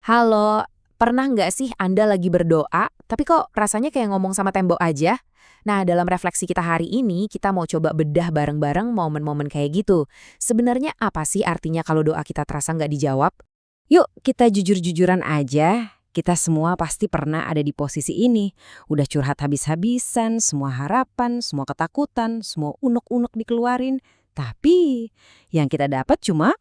Halo, pernah nggak sih Anda lagi berdoa, tapi kok rasanya kayak ngomong sama tembok aja? Nah, dalam refleksi kita hari ini, kita mau coba bedah bareng-bareng momen-momen kayak gitu. Sebenarnya apa sih artinya kalau doa kita terasa nggak dijawab? Yuk, kita jujur-jujuran aja. Kita semua pasti pernah ada di posisi ini. Udah curhat habis-habisan, semua harapan, semua ketakutan, semua unek-unek dikeluarin. Tapi yang kita dapat cuma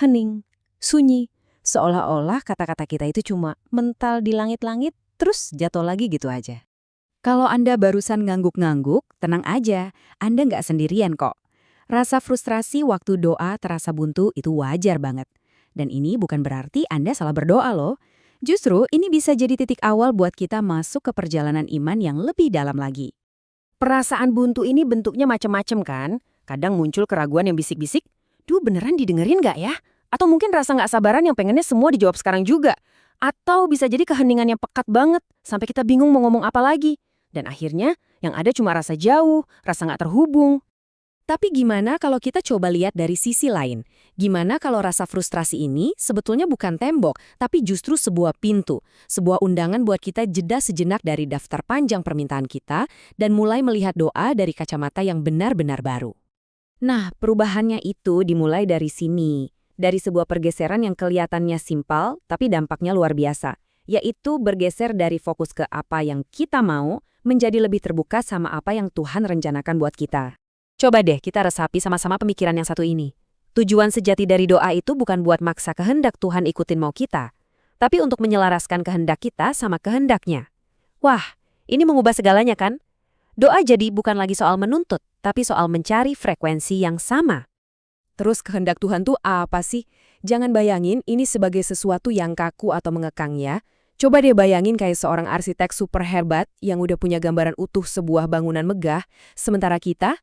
hening, sunyi. Seolah-olah kata-kata kita itu cuma mental di langit-langit, terus jatuh lagi gitu aja. Kalau Anda barusan ngangguk-ngangguk, tenang aja. Anda nggak sendirian kok. Rasa frustrasi waktu doa terasa buntu itu wajar banget. Dan ini bukan berarti Anda salah berdoa loh. Justru ini bisa jadi titik awal buat kita masuk ke perjalanan iman yang lebih dalam lagi. Perasaan buntu ini bentuknya macam-macam kan? Kadang muncul keraguan yang bisik-bisik, duh beneran didengerin nggak ya? Atau mungkin rasa nggak sabaran yang pengennya semua dijawab sekarang juga. Atau bisa jadi keheningan yang pekat banget, sampai kita bingung mau ngomong apa lagi. Dan akhirnya yang ada cuma rasa jauh, rasa nggak terhubung. Tapi gimana kalau kita coba lihat dari sisi lain? Gimana kalau rasa frustrasi ini sebetulnya bukan tembok, tapi justru sebuah pintu, sebuah undangan buat kita jeda sejenak dari daftar panjang permintaan kita dan mulai melihat doa dari kacamata yang benar-benar baru. Nah, perubahannya itu dimulai dari sini, dari sebuah pergeseran yang kelihatannya simpel, tapi dampaknya luar biasa, yaitu bergeser dari fokus ke apa yang kita mau, menjadi lebih terbuka sama apa yang Tuhan rencanakan buat kita. Coba deh kita resapi sama-sama pemikiran yang satu ini. Tujuan sejati dari doa itu bukan buat maksa kehendak Tuhan ikutin mau kita, tapi untuk menyelaraskan kehendak kita sama kehendaknya. Wah, ini mengubah segalanya kan? Doa jadi bukan lagi soal menuntut, tapi soal mencari frekuensi yang sama. Terus kehendak Tuhan tuh apa sih? Jangan bayangin ini sebagai sesuatu yang kaku atau mengekang ya. Coba deh bayangin kayak seorang arsitek super hebat yang udah punya gambaran utuh sebuah bangunan megah, sementara kita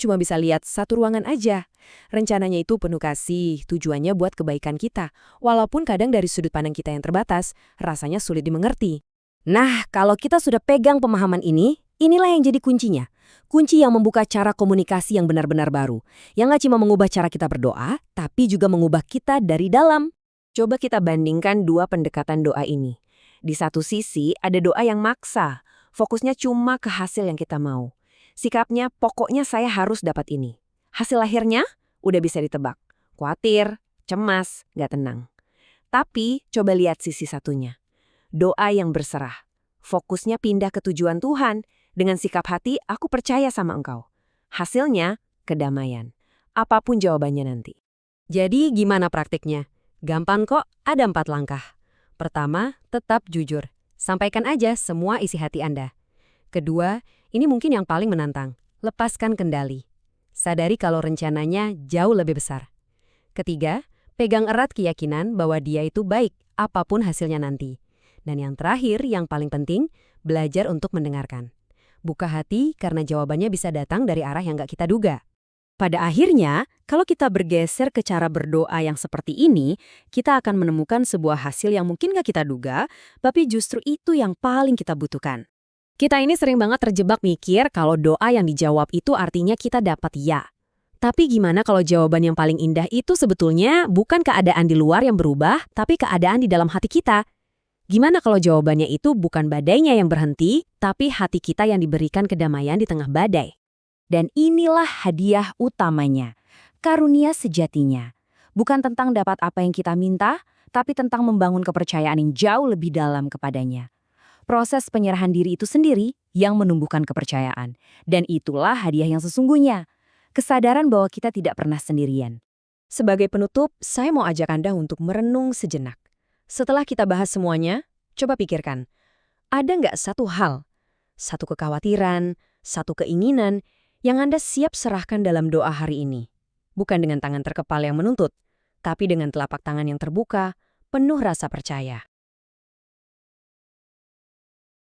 cuma bisa lihat satu ruangan aja. Rencananya itu penuh kasih, tujuannya buat kebaikan kita, walaupun kadang dari sudut pandang kita yang terbatas, rasanya sulit dimengerti. Nah, kalau kita sudah pegang pemahaman ini, inilah yang jadi kuncinya. Kunci yang membuka cara komunikasi yang benar-benar baru, yang nggak cuma mengubah cara kita berdoa, tapi juga mengubah kita dari dalam. Coba kita bandingkan dua pendekatan doa ini. Di satu sisi, ada doa yang maksa, fokusnya cuma ke hasil yang kita mau. Sikapnya, pokoknya saya harus dapat ini. Hasil akhirnya, udah bisa ditebak. Khawatir, cemas, gak tenang. Tapi, coba lihat sisi satunya. Doa yang berserah. Fokusnya pindah ke tujuan Tuhan. Dengan sikap hati, aku percaya sama Engkau. Hasilnya, kedamaian. Apapun jawabannya nanti. Jadi, gimana praktiknya? Gampang kok, ada 4 langkah. Pertama, tetap jujur. Sampaikan aja semua isi hati Anda. Kedua, ini mungkin yang paling menantang. Lepaskan kendali. Sadari kalau rencananya jauh lebih besar. Ketiga, pegang erat keyakinan bahwa dia itu baik, apapun hasilnya nanti. Dan yang terakhir, yang paling penting, belajar untuk mendengarkan. Buka hati karena jawabannya bisa datang dari arah yang gak kita duga. Pada akhirnya, kalau kita bergeser ke cara berdoa yang seperti ini, kita akan menemukan sebuah hasil yang mungkin gak kita duga, tapi justru itu yang paling kita butuhkan. Kita ini sering banget terjebak mikir kalau doa yang dijawab itu artinya kita dapat ya. Tapi gimana kalau jawaban yang paling indah itu sebetulnya bukan keadaan di luar yang berubah, tapi keadaan di dalam hati kita? Gimana kalau jawabannya itu bukan badainya yang berhenti, tapi hati kita yang diberikan kedamaian di tengah badai? Dan inilah hadiah utamanya, karunia sejatinya. Bukan tentang dapat apa yang kita minta, tapi tentang membangun kepercayaan yang jauh lebih dalam kepadanya. Proses penyerahan diri itu sendiri yang menumbuhkan kepercayaan. Dan itulah hadiah yang sesungguhnya. Kesadaran bahwa kita tidak pernah sendirian. Sebagai penutup, saya mau ajak Anda untuk merenung sejenak. Setelah kita bahas semuanya, coba pikirkan. Ada nggak satu hal, satu kekhawatiran, satu keinginan, yang Anda siap serahkan dalam doa hari ini? Bukan dengan tangan terkepal yang menuntut, tapi dengan telapak tangan yang terbuka, penuh rasa percaya.